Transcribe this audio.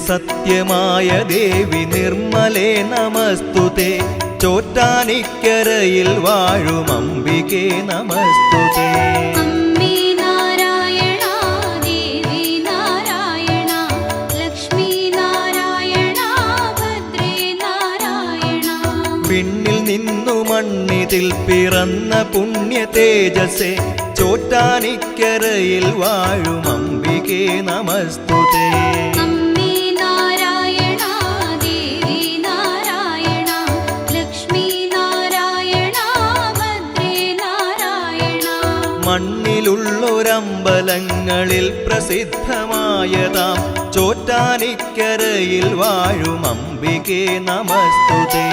സത്യമായ ദേവി നിർമ്മലേ നമസ്തുതേ ചോറ്റാനിക്കരയിൽ വാഴും അംബികേ നമസ്തുതേ വിണ്ണിൽ നിന്നു മണ്ണിതിൽ പിറന്ന പുണ്യ തേജസ്സേ ചോറ്റാനിക്കരയിൽ വാഴും അംബികേ നമസ്തുതേ മണ്ണിലുള്ളൊരമ്പലങ്ങളിൽ പ്രസിദ്ധമായതാം ചോറ്റാനിക്കരയിൽ വാഴും അംബികേ നമസ്തുതേ